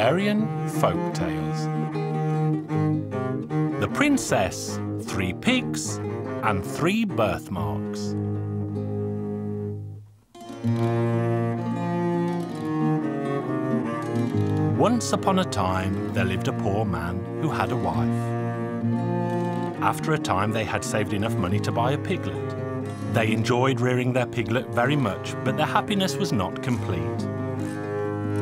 Hungarian Folk Tales. The Princess, 3 Pigs and 3 Birthmarks. Once upon a time, there lived a poor man who had a wife. After a time, they had saved enough money to buy a piglet. They enjoyed rearing their piglet very much, but their happiness was not complete.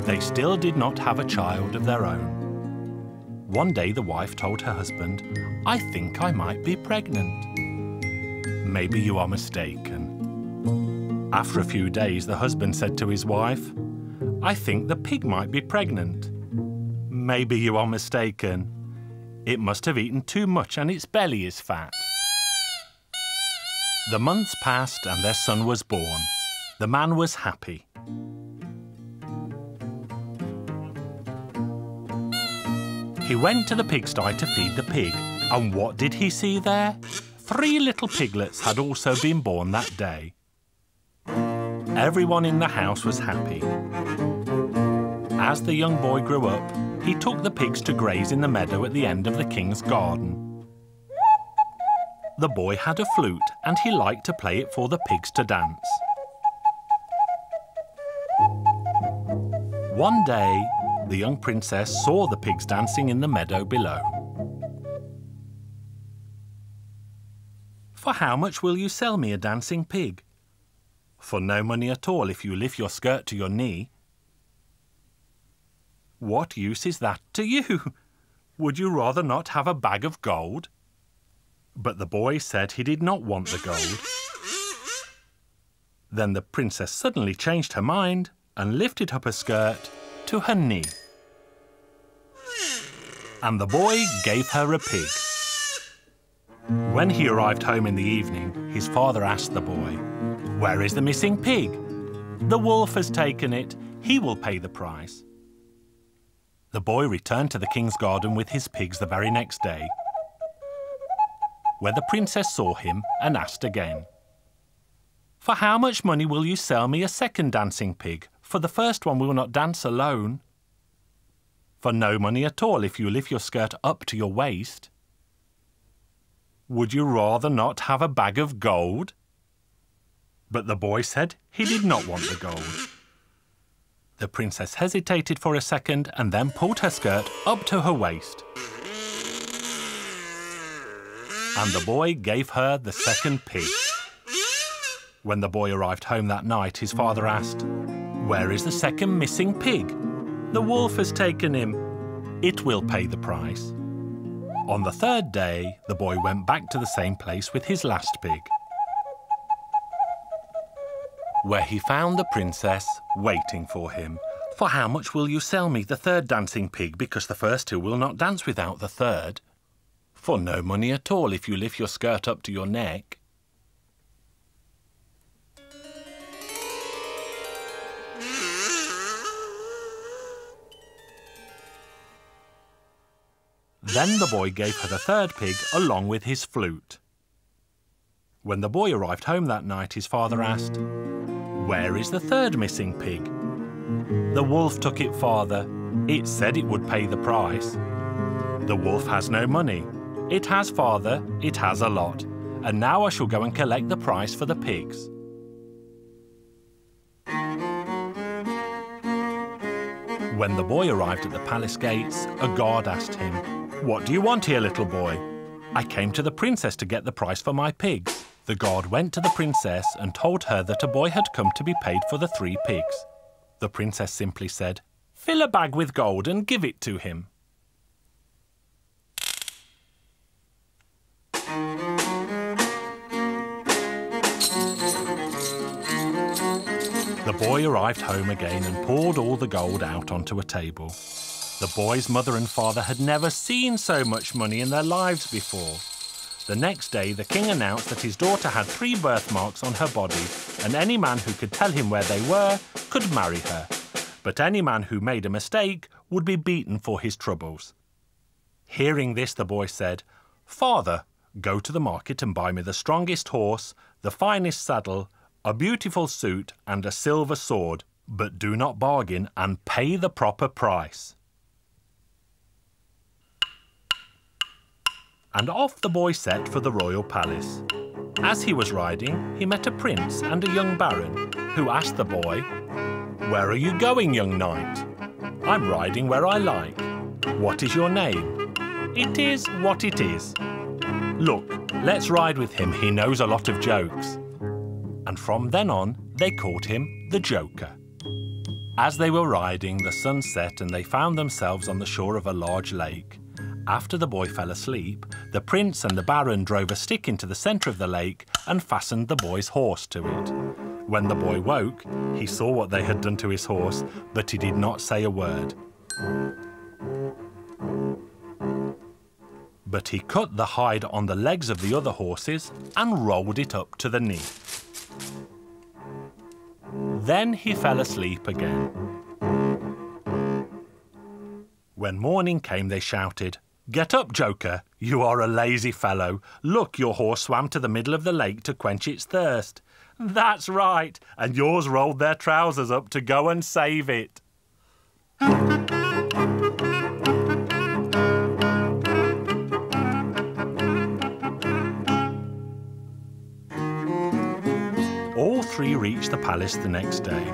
They still did not have a child of their own. One day, the wife told her husband, "I think I might be pregnant." "Maybe you are mistaken." After a few days, the husband said to his wife, "I think the pig might be pregnant." "Maybe you are mistaken. It must have eaten too much and its belly is fat." The months passed and their son was born. The man was happy. He went to the pigsty to feed the pig, and what did he see there? 3 little piglets had also been born that day. Everyone in the house was happy. As the young boy grew up, he took the pigs to graze in the meadow at the end of the king's garden. The boy had a flute, and he liked to play it for the pigs to dance. One day, the young princess saw the pigs dancing in the meadow below. "For how much will you sell me a dancing pig?" "For no money at all if you lift your skirt to your knee." "What use is that to you? Would you rather not have a bag of gold?" But the boy said he did not want the gold. Then the princess suddenly changed her mind and lifted up her skirt to her knee. And the boy gave her a pig. When he arrived home in the evening, his father asked the boy, "Where is the missing pig?" "The wolf has taken it. He will pay the price." The boy returned to the king's garden with his pigs the very next day, where the princess saw him and asked again, "For how much money will you sell me a second dancing pig? For the first one will not dance alone." "For no money at all if you lift your skirt up to your waist." "Would you rather not have a bag of gold?" But the boy said he did not want the gold. The princess hesitated for a second and then pulled her skirt up to her waist. And the boy gave her the second pig. When the boy arrived home that night, his father asked, "Where is the second missing pig?" "The wolf has taken him. It will pay the price." On the third day, the boy went back to the same place with his last pig, where he found the princess waiting for him. "For how much will you sell me the third dancing pig, because the first 2 will not dance without the third?" "For no money at all if you lift your skirt up to your neck." Then the boy gave her the third pig along with his flute. When the boy arrived home that night, his father asked, "Where is the third missing pig?" "The wolf took it, father. It said it would pay the price." "The wolf has no money." "It has, father. It has a lot. And now I shall go and collect the price for the pigs." When the boy arrived at the palace gates, a guard asked him, "What do you want here, little boy?" "I came to the princess to get the price for my pigs." The guard went to the princess and told her that a boy had come to be paid for the 3 pigs. The princess simply said, "Fill a bag with gold and give it to him." The boy arrived home again and poured all the gold out onto a table. The boy's mother and father had never seen so much money in their lives before. The next day, the king announced that his daughter had 3 birthmarks on her body, and any man who could tell him where they were could marry her. But any man who made a mistake would be beaten for his troubles. Hearing this, the boy said, "Father, go to the market and buy me the strongest horse, the finest saddle, a beautiful suit and a silver sword, but do not bargain and pay the proper price." and off the boy set for the royal palace. As he was riding, he met a prince and a young baron, who asked the boy, "Where are you going, young knight?" "I'm riding where I like." "What is your name?" "It is what it is." "Look, let's ride with him, he knows a lot of jokes." And from then on, they called him the Joker. As they were riding, the sun set and they found themselves on the shore of a large lake. After the boy fell asleep, the prince and the baron drove a stick into the centre of the lake and fastened the boy's horse to it. When the boy woke, he saw what they had done to his horse, but he did not say a word. But he cut the hide on the legs of the other horses and rolled it up to the knee. Then he fell asleep again. When morning came, they shouted, "Get up, Joker, you are a lazy fellow. Look, your horse swam to the middle of the lake to quench its thirst." "That's right, and yours rolled their trousers up to go and save it." All three reached the palace the next day.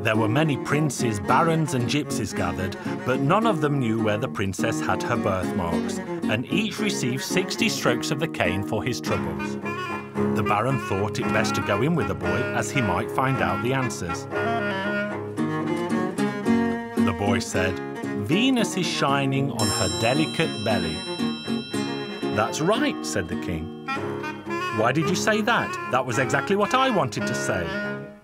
There were many princes, barons and gypsies gathered, but none of them knew where the princess had her birthmarks, and each received 60 strokes of the cane for his troubles. The baron thought it best to go in with the boy, as he might find out the answers. The boy said, "Venus is shining on her delicate belly." "That's right," said the king. "Why did you say that? That was exactly what I wanted to say."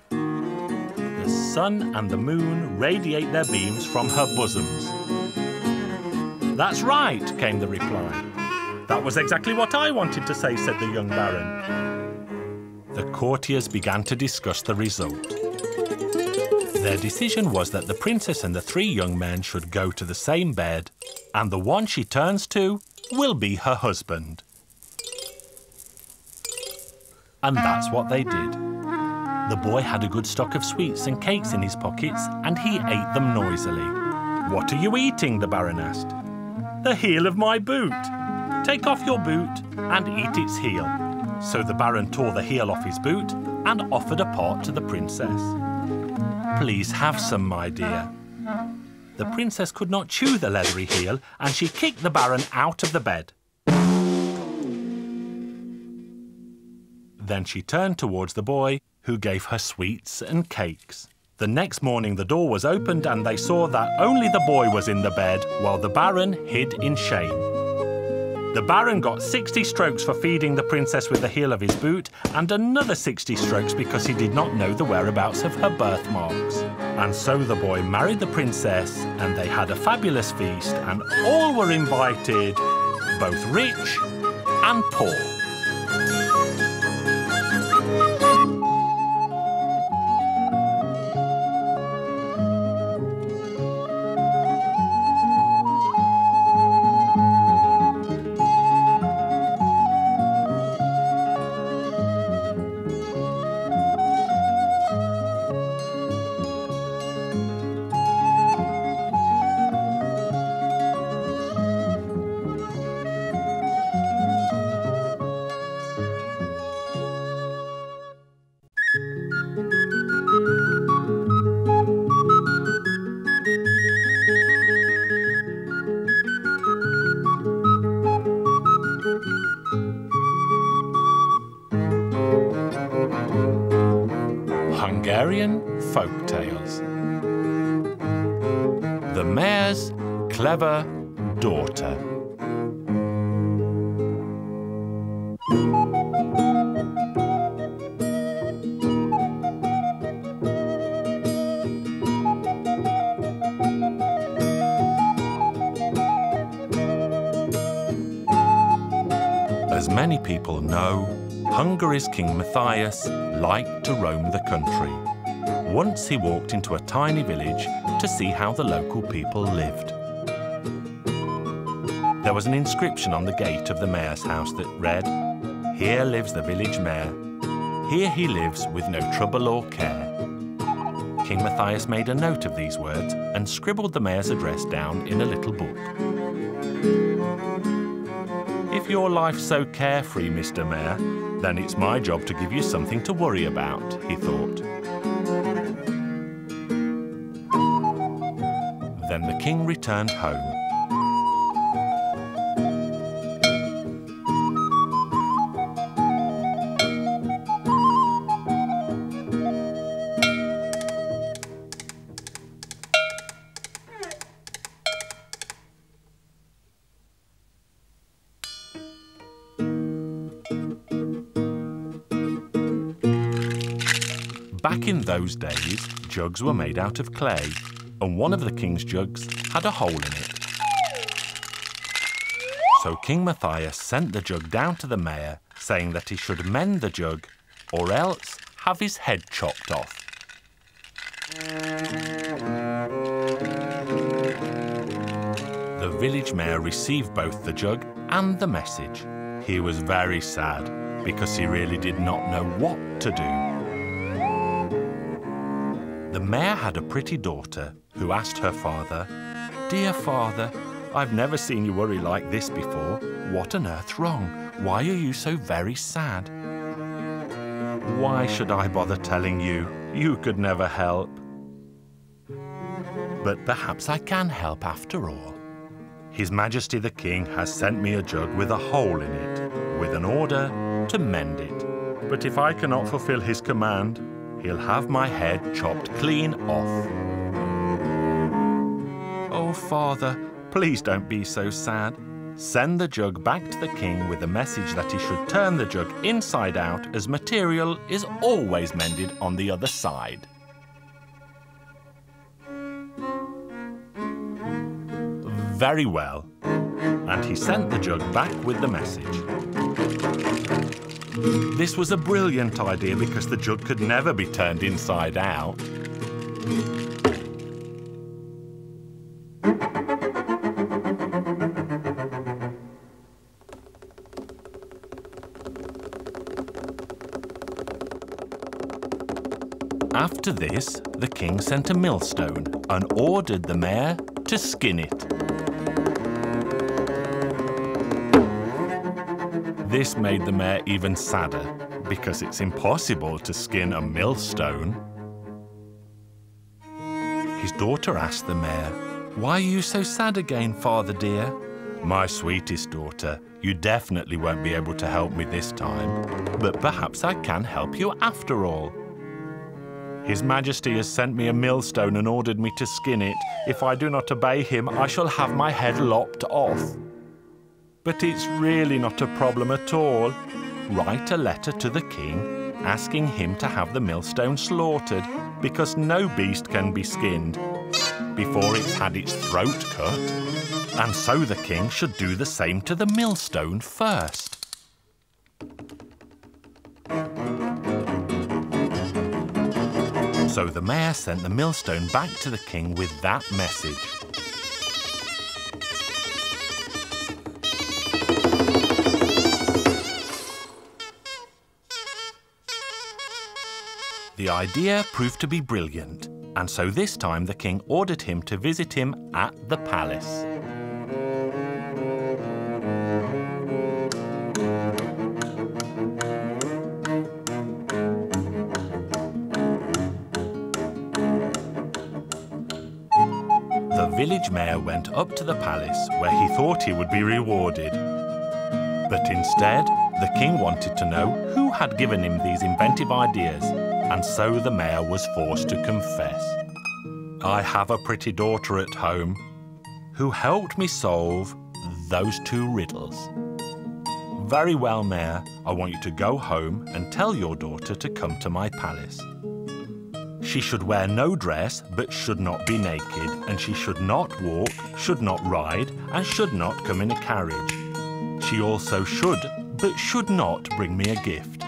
"The sun and the moon radiate their beams from her bosoms." "That's right," came the reply. "That was exactly what I wanted to say," said the young baron. The courtiers began to discuss the result. Their decision was that the princess and the three young men should go to the same bed, and the one she turns to will be her husband. And that's what they did. The boy had a good stock of sweets and cakes in his pockets, and he ate them noisily. "What are you eating?" the baron asked. "The heel of my boot." "Take off your boot and eat its heel." So the baron tore the heel off his boot and offered a part to the princess. "Please have some, my dear." The princess could not chew the leathery heel, and she kicked the baron out of the bed. Then she turned towards the boy, who gave her sweets and cakes. The next morning the door was opened and they saw that only the boy was in the bed, while the baron hid in shame. The baron got 60 strokes for feeding the princess with the heel of his boot, and another 60 strokes because he did not know the whereabouts of her birthmarks. And so the boy married the princess, and they had a fabulous feast, and all were invited, both rich and poor. Hungarian Folk Tales. The Mayor's Clever Daughter. As many people know, Hungary's King Matthias liked to roam the country. Once he walked into a tiny village to see how the local people lived. There was an inscription on the gate of the mayor's house that read, "Here lives the village mayor. Here he lives with no trouble or care." King Matthias made a note of these words and scribbled the mayor's address down in a little book. If your life's so carefree, Mr. Mayor, then it's my job to give you something to worry about, he thought. Then the king returned home. Back in those days, jugs were made out of clay, and one of the king's jugs had a hole in it. So King Matthias sent the jug down to the mayor, saying that he should mend the jug, or else have his head chopped off. The village mayor received both the jug and the message. He was very sad, because he really did not know what to do. The mayor had a pretty daughter who asked her father, "Dear father, I've never seen you worry like this before. What on earth's wrong? Why are you so very sad?" "Why should I bother telling you? You could never help." "But perhaps I can help after all. His Majesty the King has sent me a jug with a hole in it, with an order to mend it. But if I cannot fulfill his command, he'll have my head chopped clean off." "Oh, father, please don't be so sad. Send the jug back to the king with a message that he should turn the jug inside out, as material is always mended on the other side." Very well. And he sent the jug back with the message. This was a brilliant idea because the jug could never be turned inside out. After this, the king sent a millstone and ordered the mayor to skin it. This made the mayor even sadder, because it's impossible to skin a millstone. His daughter asked the mayor, "Why are you so sad again, father dear?" "My sweetest daughter, you definitely won't be able to help me this time, but perhaps I can help you after all. His Majesty has sent me a millstone and ordered me to skin it. If I do not obey him, I shall have my head lopped off. But it's really not a problem at all. Write a letter to the king, asking him to have the millstone slaughtered, because no beast can be skinned before it's had its throat cut, and so the king should do the same to the millstone first." So the mayor sent the millstone back to the king with that message. The idea proved to be brilliant, and so this time the king ordered him to visit him at the palace. The village mayor went up to the palace where he thought he would be rewarded. But instead, the king wanted to know who had given him these inventive ideas, and so the mayor was forced to confess. "I have a pretty daughter at home who helped me solve those two riddles." "Very well, Mayor. I want you to go home and tell your daughter to come to my palace. She should wear no dress, but should not be naked, and she should not walk, should not ride, and should not come in a carriage. She also should, but should not bring me a gift."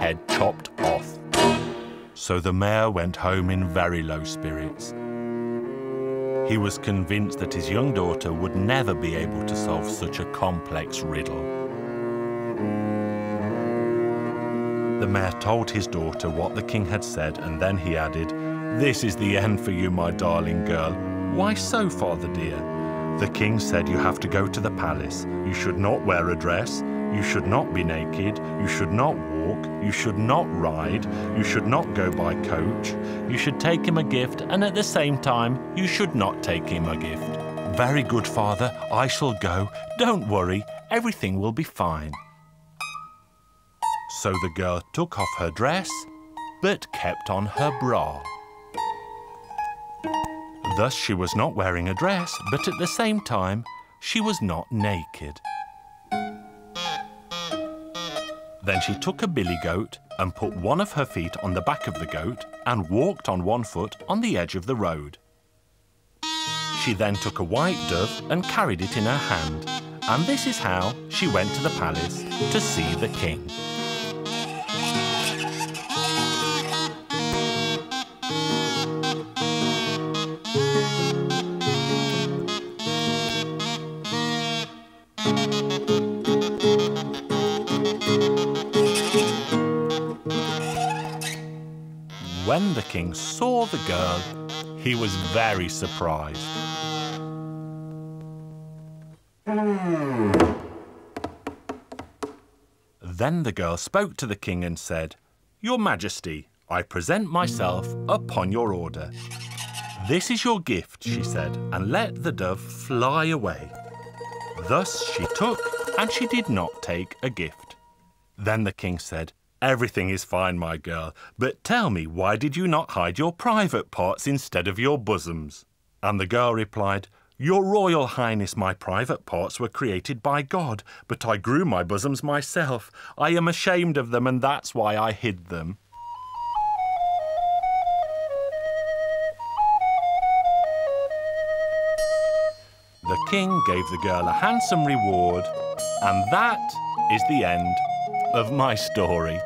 Head chopped off. So the mayor went home in very low spirits. He was convinced that his young daughter would never be able to solve such a complex riddle. The mayor told his daughter what the king had said, and then he added, "This is the end for you, my darling girl." "Why so, father dear?" The king said you have to go to the palace. You should not wear a dress. You should not be naked. You should not walk. You should not ride. You should not go by coach. You should take him a gift, and at the same time, you should not take him a gift. Very good, father. I shall go. Don't worry. Everything will be fine. So the girl took off her dress, but kept on her bra. Thus she was not wearing a dress, but at the same time, she was not naked. Then she took a billy goat and put one of her feet on the back of the goat and walked on one foot on the edge of the road. She then took a white dove and carried it in her hand, and this is how she went to the palace to see the king. When the king saw the girl, he was very surprised. Then the girl spoke to the king and said, "Your Majesty, I present myself upon your order." "This is your gift," she said, and let the dove fly away. Thus she took, and she did not take a gift. Then the king said, "Everything is fine, my girl, but tell me, why did you not hide your private parts instead of your bosoms?" And the girl replied, "Your Royal Highness, my private parts were created by God, but I grew my bosoms myself. I am ashamed of them, and that's why I hid them." The king gave the girl a handsome reward, and that is the end of my story.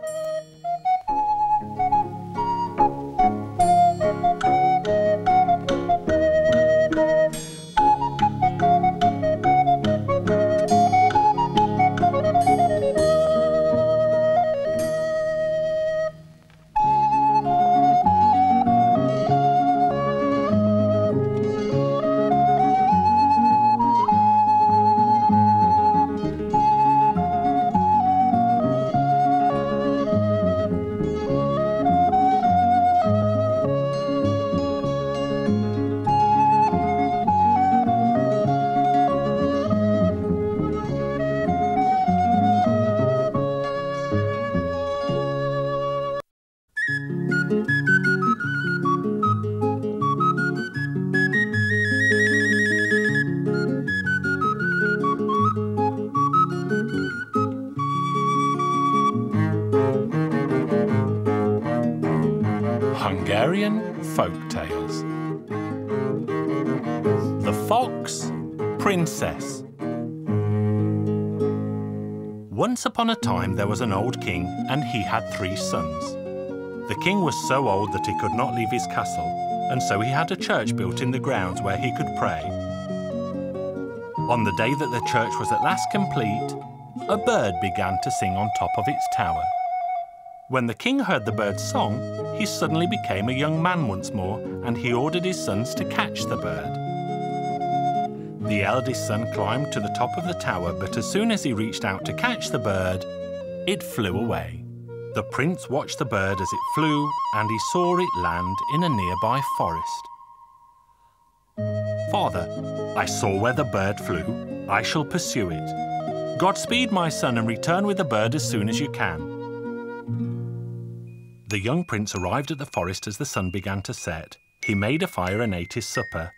Hungarian Folk Tales. The Fox Princess. Once upon a time there was an old king, and he had 3 sons. The king was so old that he could not leave his castle, and so he had a church built in the grounds where he could pray. On the day that the church was at last complete, a bird began to sing on top of its tower. When the king heard the bird's song, he suddenly became a young man once more, and he ordered his sons to catch the bird. The eldest son climbed to the top of the tower, but as soon as he reached out to catch the bird, it flew away. The prince watched the bird as it flew, and he saw it land in a nearby forest. "Father, I saw where the bird flew. I shall pursue it. Godspeed, my son, and return with the bird as soon as you can." The young prince arrived at the forest as the sun began to set. He made a fire and ate his supper.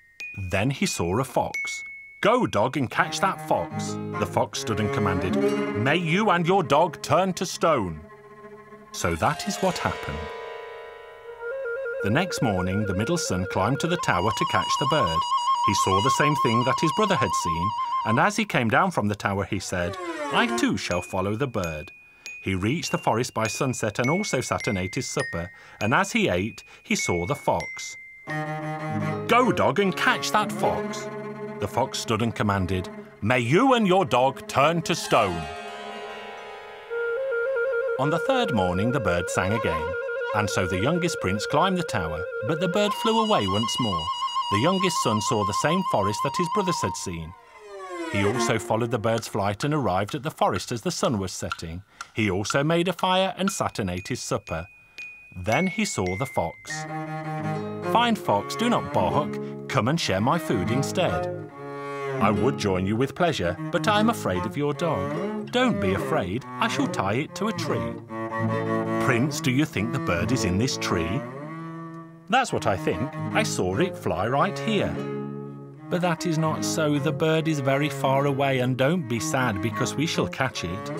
Then he saw a fox. "Go, dog, and catch that fox." The fox stood and commanded, "May you and your dog turn to stone." So that is what happened. The next morning, the middle son climbed to the tower to catch the bird. He saw the same thing that his brother had seen, and as he came down from the tower, he said, "I too shall follow the bird." He reached the forest by sunset and also sat and ate his supper, and as he ate, he saw the fox. "Go, dog, and catch that fox." The fox stood and commanded, "May you and your dog turn to stone." On the third morning, the bird sang again, and so the youngest prince climbed the tower, but the bird flew away once more. The youngest son saw the same forest that his brothers had seen. He also followed the bird's flight and arrived at the forest as the sun was setting. He also made a fire and sat and ate his supper. Then he saw the fox. "Fine fox, do not bark. Come and share my food instead." "I would join you with pleasure, but I am afraid of your dog." "Don't be afraid. I shall tie it to a tree." "Prince, do you think the bird is in this tree?" "That's what I think. I saw it fly right here." "But that is not so. The bird is very far away, and don't be sad because we shall catch it."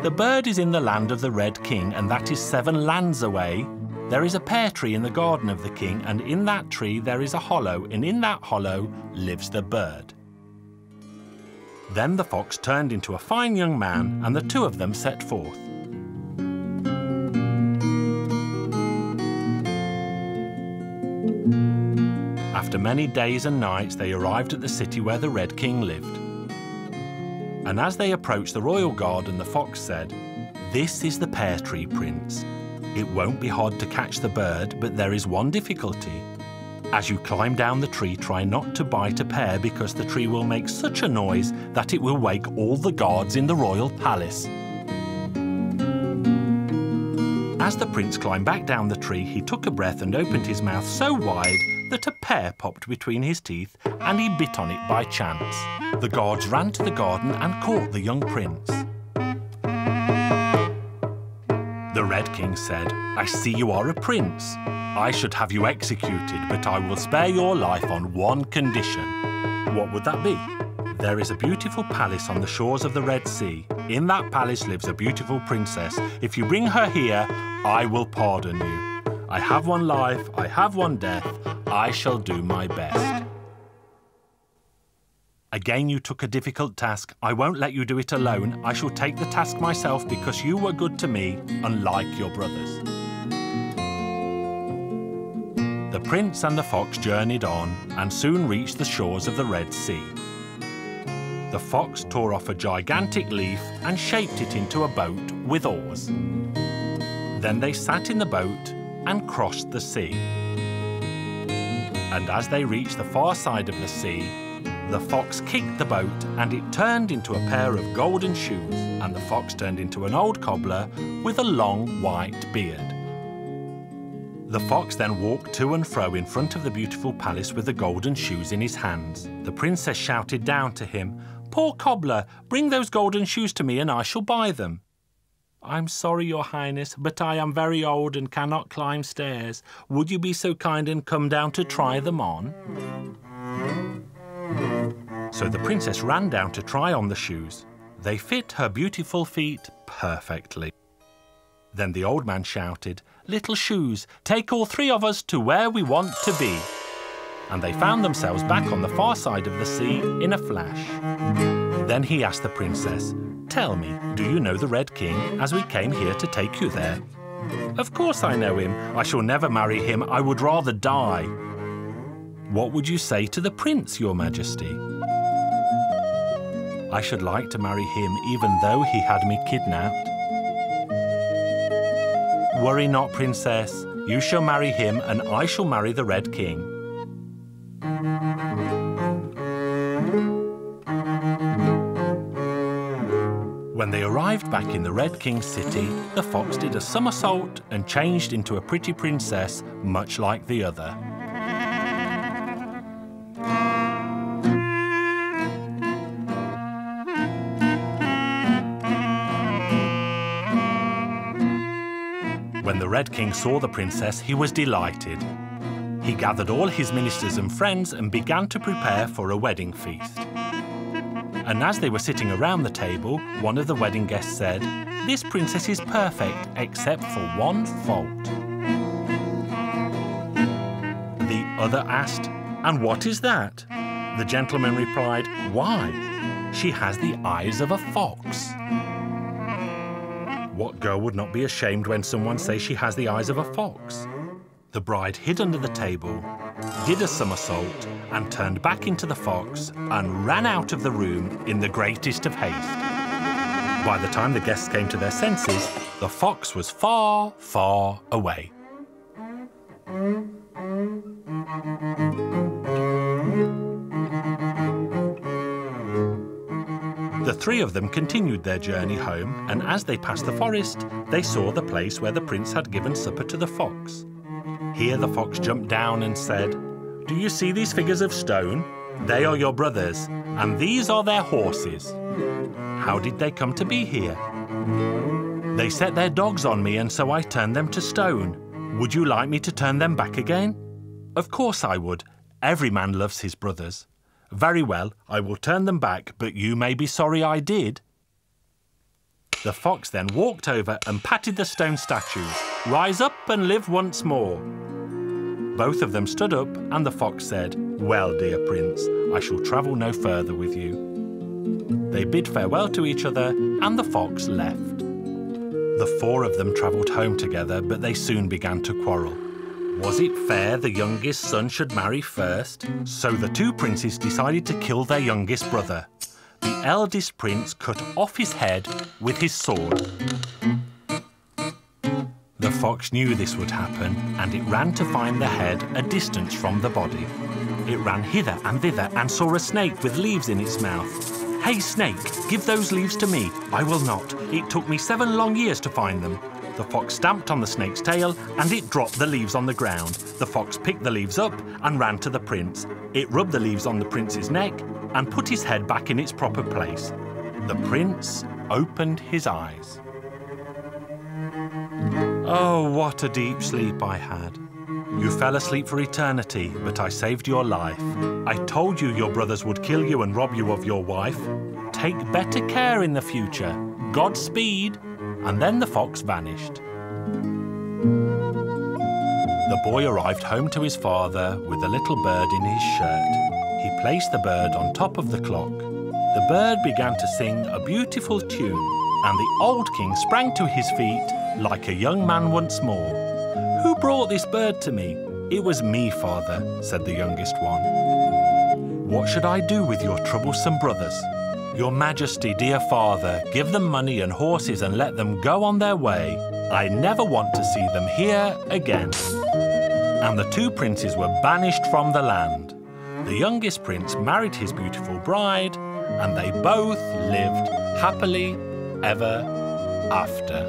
"The bird is in the land of the Red King, and that is 7 lands away. There is a pear tree in the garden of the king, and in that tree there is a hollow, and in that hollow lives the bird." Then the fox turned into a fine young man, and the two of them set forth. After many days and nights, they arrived at the city where the Red King lived. And as they approached the royal garden, the fox said, "This is the pear tree, Prince. It won't be hard to catch the bird, but there is one difficulty. As you climb down the tree, try not to bite a pear because the tree will make such a noise that it will wake all the guards in the royal palace." As the prince climbed back down the tree, he took a breath and opened his mouth so wide that a pear popped between his teeth and he bit on it by chance. The guards ran to the garden and caught the young prince. The Red King said, "I see you are a prince. I should have you executed, but I will spare your life on one condition." "What would that be?" "There is a beautiful palace on the shores of the Red Sea. In that palace lives a beautiful princess. If you bring her here, I will pardon you. I have one life, I have one death. I shall do my best." "Again you took a difficult task. I won't let you do it alone. I shall take the task myself because you were good to me, unlike your brothers." The prince and the fox journeyed on and soon reached the shores of the Red Sea. The fox tore off a gigantic leaf and shaped it into a boat with oars. Then they sat in the boat and crossed the sea. And as they reached the far side of the sea, the fox kicked the boat and it turned into a pair of golden shoes, and the fox turned into an old cobbler with a long white beard. The fox then walked to and fro in front of the beautiful palace with the golden shoes in his hands. The princess shouted down to him, "Poor cobbler, bring those golden shoes to me and I shall buy them." "I'm sorry, your highness, but I am very old and cannot climb stairs. Would you be so kind and come down to try them on?" So the princess ran down to try on the shoes. They fit her beautiful feet perfectly. Then the old man shouted, "Little shoes, take all 3 of us to where we want to be." And they found themselves back on the far side of the sea in a flash. Then he asked the princess, "Tell me, do you know the Red King, as we came here to take you there?" "Of course I know him. I shall never marry him. I would rather die." "What would you say to the prince, your majesty?" "I should like to marry him even though he had me kidnapped." "Worry not, princess. You shall marry him and I shall marry the Red King." When they arrived back in the Red King's city, the fox did a somersault and changed into a pretty princess, much like the other. When the Red King saw the princess, he was delighted. He gathered all his ministers and friends and began to prepare for a wedding feast. And as they were sitting around the table, one of the wedding guests said, "This princess is perfect, except for one fault." The other asked, "And what is that?" The gentleman replied, "Why, she has the eyes of a fox." What girl would not be ashamed when someone says she has the eyes of a fox? The bride hid under the table, did a somersault, and turned back into the fox and ran out of the room in the greatest of haste. By the time the guests came to their senses, the fox was far, far away. 3 of them continued their journey home, and as they passed the forest, they saw the place where the prince had given supper to the fox. Here the fox jumped down and said, "Do you see these figures of stone? They are your brothers, and these are their horses. How did they come to be here?" "They set their dogs on me, and so I turned them to stone. Would you like me to turn them back again?" "Of course I would. Every man loves his brothers." "Very well, I will turn them back, but you may be sorry I did." The fox then walked over and patted the stone statues. "Rise up and live once more." Both of them stood up, and the fox said, "Well, dear prince, I shall travel no further with you." They bid farewell to each other, and the fox left. The 4 of them travelled home together, but they soon began to quarrel. Was it fair the youngest son should marry first? So the 2 princes decided to kill their youngest brother. The eldest prince cut off his head with his sword. The fox knew this would happen, and it ran to find the head a distance from the body. It ran hither and thither and saw a snake with leaves in its mouth. "Hey, snake, give those leaves to me." "I will not. It took me 7 long years to find them." The fox stamped on the snake's tail, and it dropped the leaves on the ground. The fox picked the leaves up and ran to the prince. It rubbed the leaves on the prince's neck and put his head back in its proper place. The prince opened his eyes. "Oh, what a deep sleep I had. You fell asleep for eternity, but I saved your life. I told you your brothers would kill you and rob you of your wife. Take better care in the future. Godspeed." And then the fox vanished. The boy arrived home to his father with a little bird in his shirt. He placed the bird on top of the clock. The bird began to sing a beautiful tune, and the old king sprang to his feet like a young man once more. "Who brought this bird to me?" "It was me, father," said the youngest one. "What should I do with your troublesome brothers?" "Your Majesty, dear father, give them money and horses and let them go on their way. I never want to see them here again." And the 2 princes were banished from the land. The youngest prince married his beautiful bride, and they both lived happily ever after.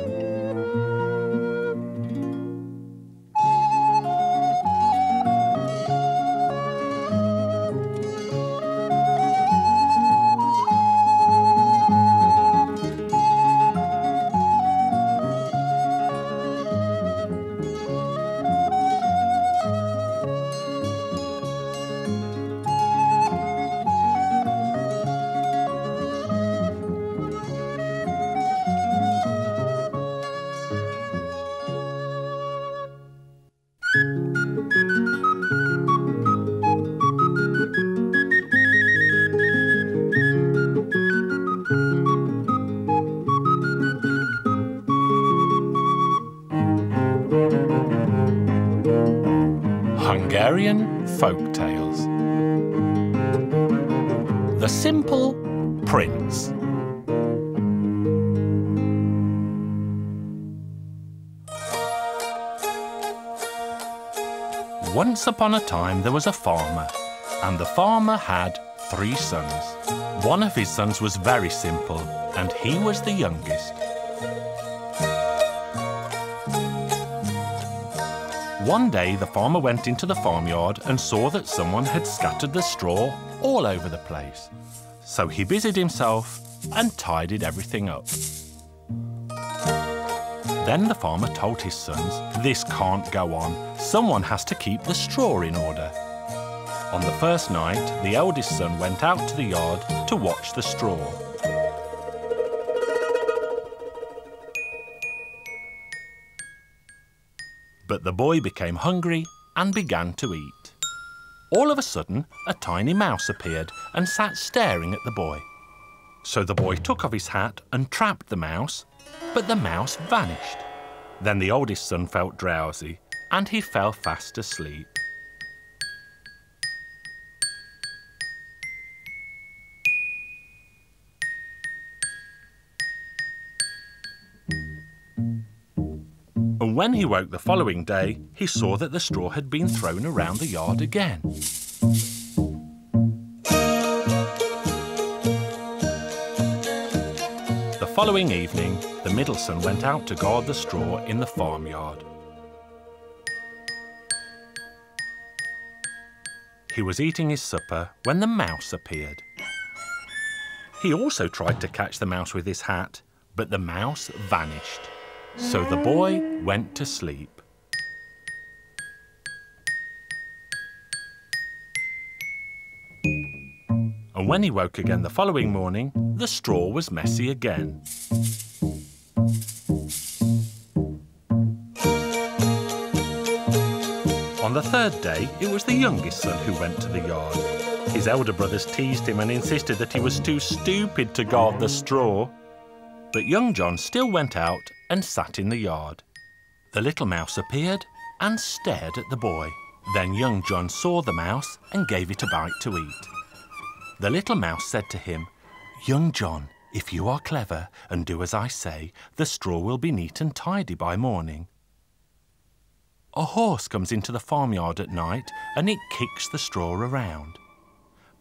Hungarian Folk Tales. The Simple Prince. Once upon a time there was a farmer, and the farmer had 3 sons. One of his sons was very simple, and he was the youngest. One day the farmer went into the farmyard and saw that someone had scattered the straw all over the place. So he busied himself and tidied everything up. Then the farmer told his sons, "This can't go on. Someone has to keep the straw in order." On the first night, the eldest son went out to the yard to watch the straw. But the boy became hungry and began to eat. All of a sudden, a tiny mouse appeared and sat staring at the boy. So the boy took off his hat and trapped the mouse, but the mouse vanished. Then the oldest son felt drowsy, and he fell fast asleep. And when he woke the following day, he saw that the straw had been thrown around the yard again. following evening, the middle son went out to guard the straw in the farmyard. He was eating his supper when the mouse appeared. He also tried to catch the mouse with his hat, but the mouse vanished. So the boy went to sleep. And when he woke again the following morning, the straw was messy again. On the third day, it was the youngest son who went to the yard. His elder brothers teased him and insisted that he was too stupid to guard the straw. But young John still went out and sat in the yard. The little mouse appeared and stared at the boy. Then young John saw the mouse and gave it a bite to eat. The little mouse said to him, "Young John, if you are clever and do as I say, the straw will be neat and tidy by morning." A horse comes into the farmyard at night and it kicks the straw around.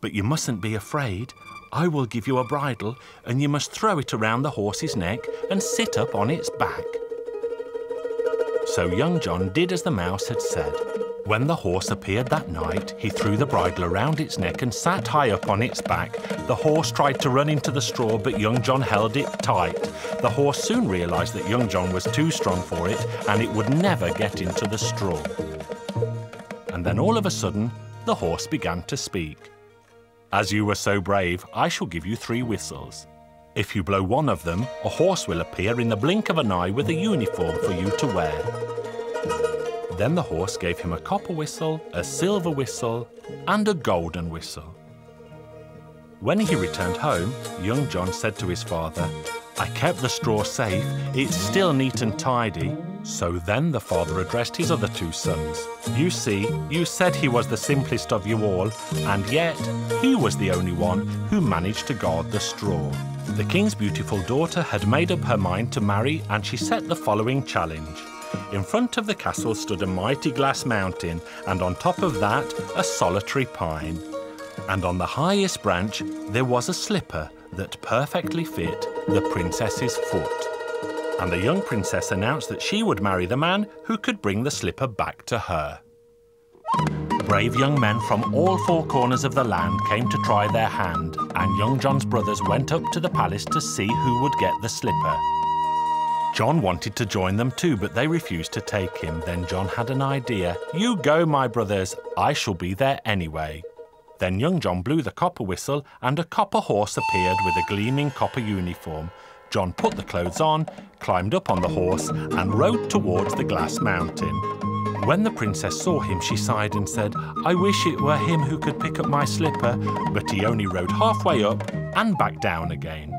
But you mustn't be afraid. I will give you a bridle and you must throw it around the horse's neck and sit up on its back. So young John did as the mouse had said. When the horse appeared that night, he threw the bridle around its neck and sat high up on its back. The horse tried to run into the straw, but young John held it tight. The horse soon realised that young John was too strong for it and it would never get into the straw. And then all of a sudden, the horse began to speak. "As you were so brave, I shall give you 3 whistles. If you blow one of them, a horse will appear in the blink of an eye with a uniform for you to wear." Then the horse gave him a copper whistle, a silver whistle, and a golden whistle. When he returned home, young John said to his father, "I kept the straw safe, it's still neat and tidy." So then the father addressed his other 2 sons. "You see, you said he was the simplest of you all, and yet he was the only one who managed to guard the straw." The king's beautiful daughter had made up her mind to marry, and she set the following challenge. In front of the castle stood a mighty glass mountain, and on top of that a solitary pine. And on the highest branch there was a slipper that perfectly fit the princess's foot. And the young princess announced that she would marry the man who could bring the slipper back to her. Brave young men from all 4 corners of the land came to try their hand, and young John's brothers went up to the palace to see who would get the slipper. John wanted to join them too, but they refused to take him. Then John had an idea. "You go, my brothers, I shall be there anyway." Then young John blew the copper whistle and a copper horse appeared with a gleaming copper uniform. John put the clothes on, climbed up on the horse and rode towards the glass mountain. When the princess saw him, she sighed and said, "I wish it were him who could pick up my slipper," but he only rode halfway up and back down again.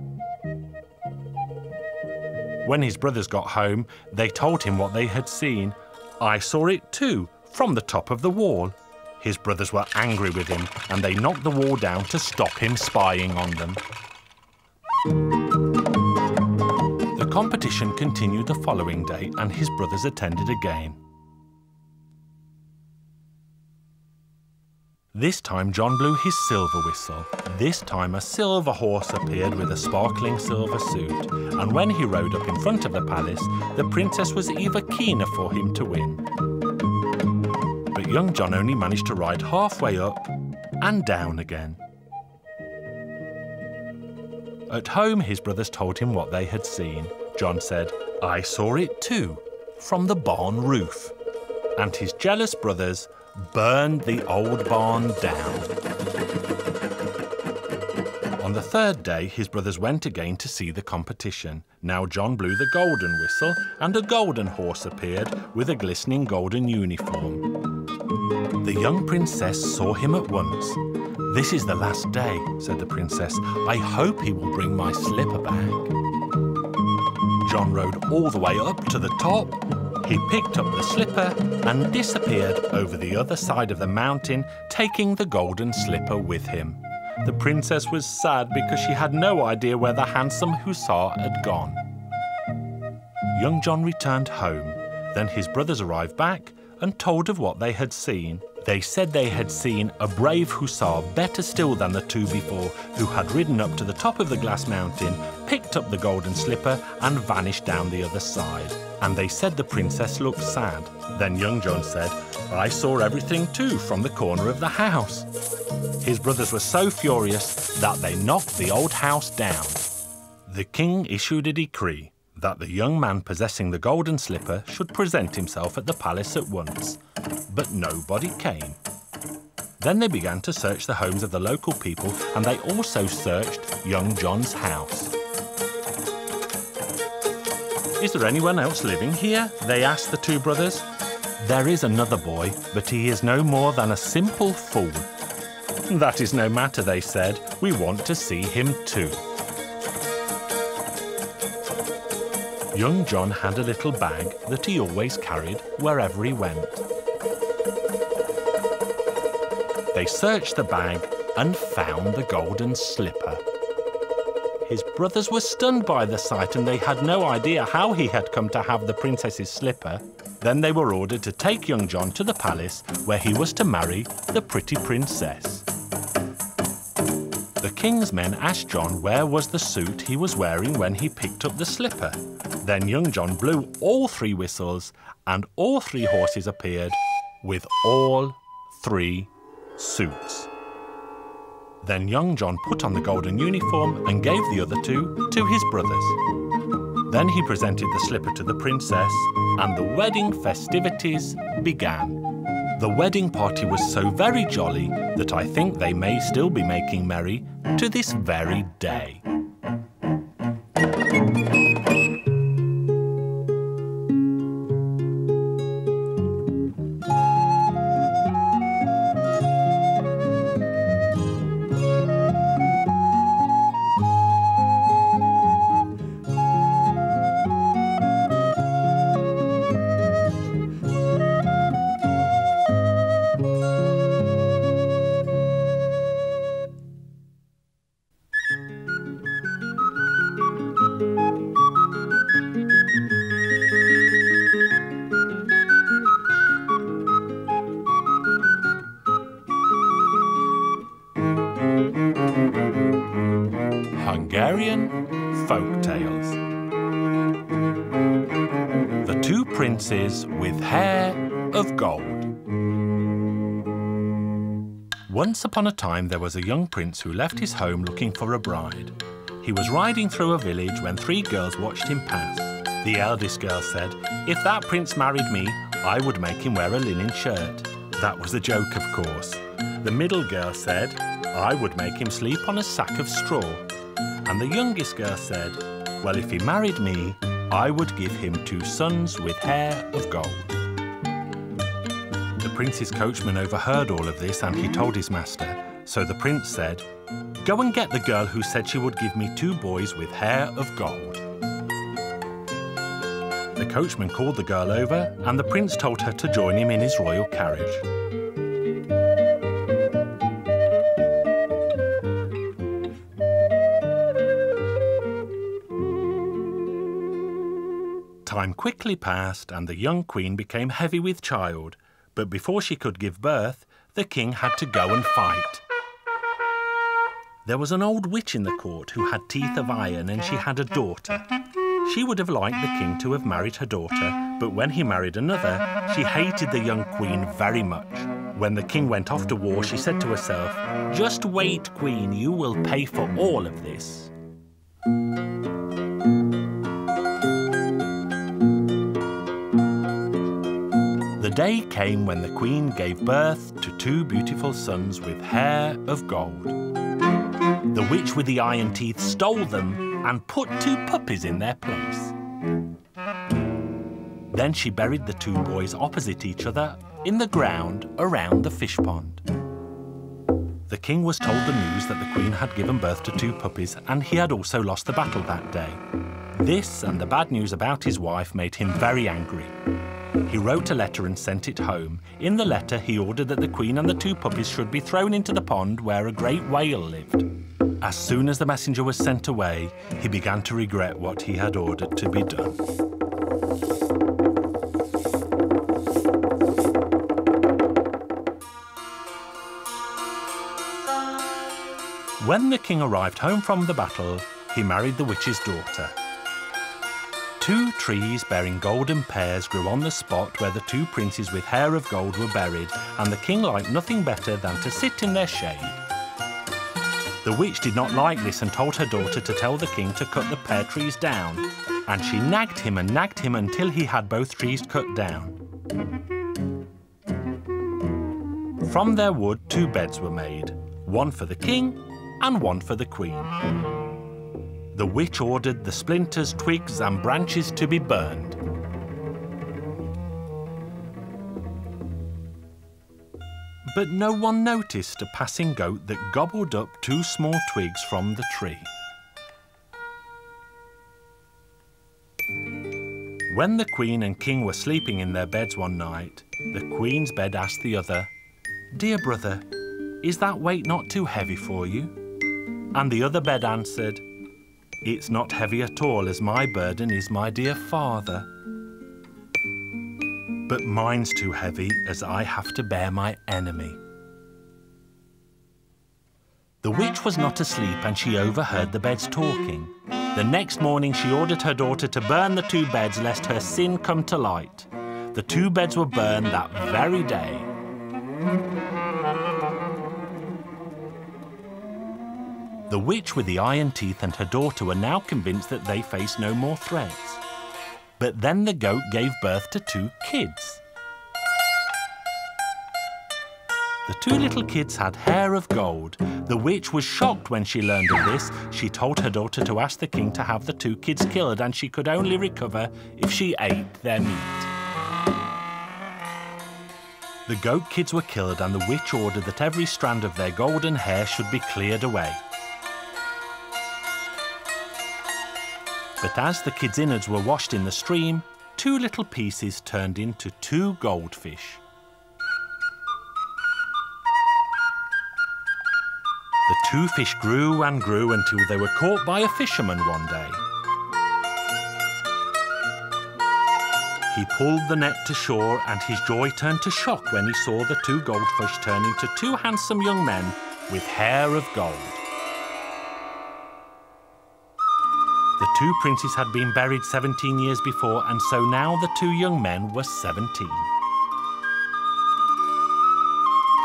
When his brothers got home, they told him what they had seen. "I saw it too, from the top of the wall." His brothers were angry with him, and they knocked the wall down to stop him spying on them. The competition continued the following day, and his brothers attended again. This time John blew his silver whistle. This time a silver horse appeared with a sparkling silver suit, and when he rode up in front of the palace, the princess was even keener for him to win. But young John only managed to ride halfway up and down again. At home, his brothers told him what they had seen. John said, "I saw it too, from the barn roof." And his jealous brothers burned the old barn down. On the third day, his brothers went again to see the competition. Now John blew the golden whistle, and a golden horse appeared with a glistening golden uniform. The young princess saw him at once. "This is the last day," said the princess. "I hope he will bring my slipper back." John rode all the way up to the top. He picked up the slipper and disappeared over the other side of the mountain, taking the golden slipper with him. The princess was sad because she had no idea where the handsome hussar had gone. Young John returned home. Then his brothers arrived back and told of what they had seen. They said they had seen a brave hussar, better still than the two before, who had ridden up to the top of the glass mountain, picked up the golden slipper and vanished down the other side. And they said the princess looked sad. Then young John said, "I saw everything too from the corner of the house." His brothers were so furious that they knocked the old house down. The king issued a decree that the young man possessing the golden slipper should present himself at the palace at once, but nobody came. Then they began to search the homes of the local people, and they also searched young John's house. "Is there anyone else living here?" they asked the two brothers. "There is another boy, but he is no more than a simple fool." "That is no matter," they said. "We want to see him too." Young John had a little bag that he always carried wherever he went. They searched the bag and found the golden slipper. His brothers were stunned by the sight, and they had no idea how he had come to have the princess's slipper. Then they were ordered to take young John to the palace, where he was to marry the pretty princess. The king's men asked John where was the suit he was wearing when he picked up the slipper. Then young John blew all three whistles, and all three horses appeared with all three suits. Then young John put on the golden uniform and gave the other two to his brothers. Then he presented the slipper to the princess, and the wedding festivities began. The wedding party was so very jolly that I think they may still be making merry to this very day. Hungarian Folk Tales. The Two Princes with Hair of Gold. Once upon a time there was a young prince who left his home looking for a bride. He was riding through a village when three girls watched him pass. The eldest girl said, "If that prince married me, I would make him wear a linen shirt." That was a joke, of course. The middle girl said, "I would make him sleep on a sack of straw." And the youngest girl said, "Well, if he married me, I would give him two sons with hair of gold." The prince's coachman overheard all of this, and he told his master. So the prince said, "Go and get the girl who said she would give me two boys with hair of gold." The coachman called the girl over, and the prince told her to join him in his royal carriage. Time quickly passed, and the young queen became heavy with child. But before she could give birth, the king had to go and fight. There was an old witch in the court who had teeth of iron, and she had a daughter. She would have liked the king to have married her daughter, but when he married another, she hated the young queen very much. When the king went off to war, she said to herself, "Just wait, queen, you will pay for all of this." The day came when the queen gave birth to two beautiful sons with hair of gold. The witch with the iron teeth stole them and put two puppies in their place. Then she buried the two boys opposite each other in the ground around the fish pond. The king was told the news that the queen had given birth to two puppies, and he had also lost the battle that day. This and the bad news about his wife made him very angry. He wrote a letter and sent it home. In the letter, he ordered that the queen and the two puppies should be thrown into the pond where a great whale lived. As soon as the messenger was sent away, he began to regret what he had ordered to be done. When the king arrived home from the battle, he married the witch's daughter. 2 trees bearing golden pears grew on the spot where the 2 princes with hair of gold were buried, and the king liked nothing better than to sit in their shade. The witch did not like this and told her daughter to tell the king to cut the pear trees down, and she nagged him until he had both trees cut down. From their wood 2 beds were made, one for the king and one for the queen. The witch ordered the splinters, twigs and branches to be burned. But no one noticed a passing goat that gobbled up 2 small twigs from the tree. When the queen and king were sleeping in their beds one night, the queen's bed asked the other, "Dear brother, is that weight not too heavy for you?" And the other bed answered, "It's not heavy at all, as my burden is my dear father. But mine's too heavy, as I have to bear my enemy." The witch was not asleep, and she overheard the beds talking. The next morning she ordered her daughter to burn the 2 beds, lest her sin come to light. The 2 beds were burned that very day. The witch with the iron teeth and her daughter were now convinced that they faced no more threats. But then the goat gave birth to 2 kids. The 2 little kids had hair of gold. The witch was shocked when she learned of this. She told her daughter to ask the king to have the 2 kids killed, and she could only recover if she ate their meat. The goat kids were killed, and the witch ordered that every strand of their golden hair should be cleared away. But as the kids' innards were washed in the stream, 2 little pieces turned into 2 goldfish. The 2 fish grew and grew until they were caught by a fisherman one day. He pulled the net to shore, and his joy turned to shock when he saw the 2 goldfish turn into 2 handsome young men with hair of gold. The 2 princes had been buried 17 years before, and so now the 2 young men were 17.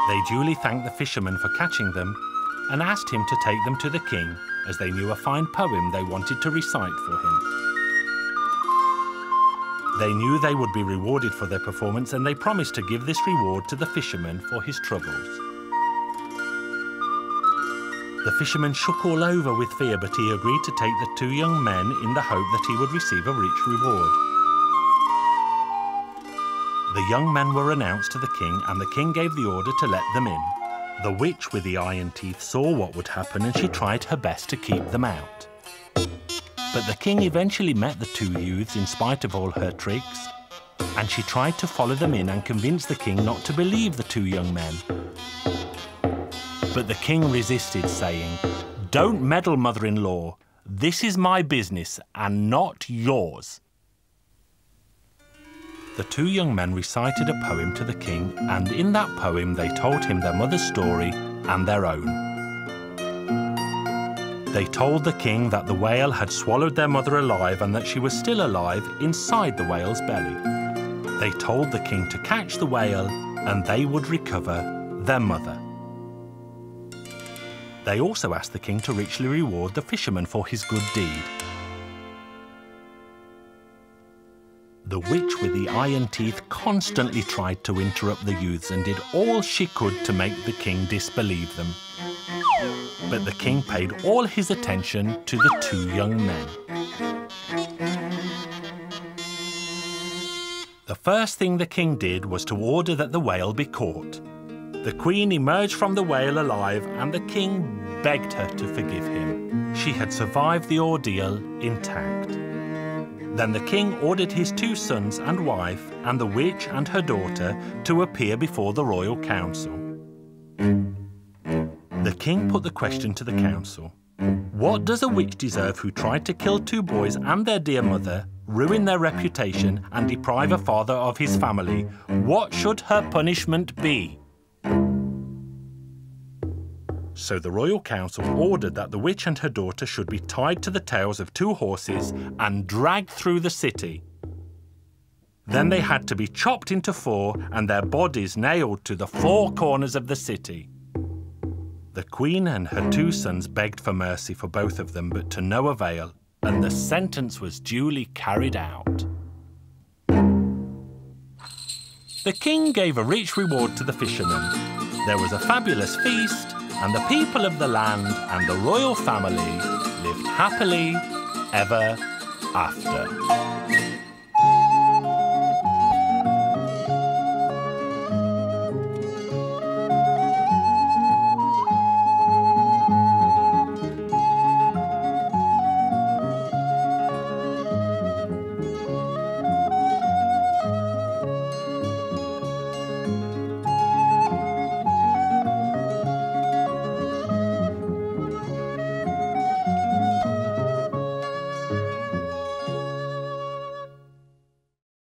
They duly thanked the fisherman for catching them and asked him to take them to the king, as they knew a fine poem they wanted to recite for him. They knew they would be rewarded for their performance, and they promised to give this reward to the fisherman for his troubles. The fisherman shook all over with fear, but he agreed to take the 2 young men in the hope that he would receive a rich reward. The young men were announced to the king, and the king gave the order to let them in. The witch with the iron teeth saw what would happen, and she tried her best to keep them out. But the king eventually met the 2 youths in spite of all her tricks, and she tried to follow them in and convince the king not to believe the 2 young men. But the king resisted, saying, "Don't meddle, mother-in-law. This is my business and not yours." The 2 young men recited a poem to the king, and in that poem they told him their mother's story and their own. They told the king that the whale had swallowed their mother alive and that she was still alive inside the whale's belly. They told the king to catch the whale and they would recover their mother. They also asked the king to richly reward the fisherman for his good deed. The witch with the iron teeth constantly tried to interrupt the youths and did all she could to make the king disbelieve them. But the king paid all his attention to the 2 young men. The first thing the king did was to order that the whale be caught. The queen emerged from the whale alive, and the king begged her to forgive him. She had survived the ordeal intact. Then the king ordered his 2 sons and wife and the witch and her daughter to appear before the royal council. The king put the question to the council: "What does a witch deserve who tried to kill 2 boys and their dear mother, ruin their reputation and deprive a father of his family? What should her punishment be?" So the royal council ordered that the witch and her daughter should be tied to the tails of 2 horses and dragged through the city. Then they had to be chopped into 4 and their bodies nailed to the 4 corners of the city. The queen and her 2 sons begged for mercy for both of them, but to no avail, and the sentence was duly carried out. The king gave a rich reward to the fishermen. There was a fabulous feast, and the people of the land and the royal family lived happily ever after.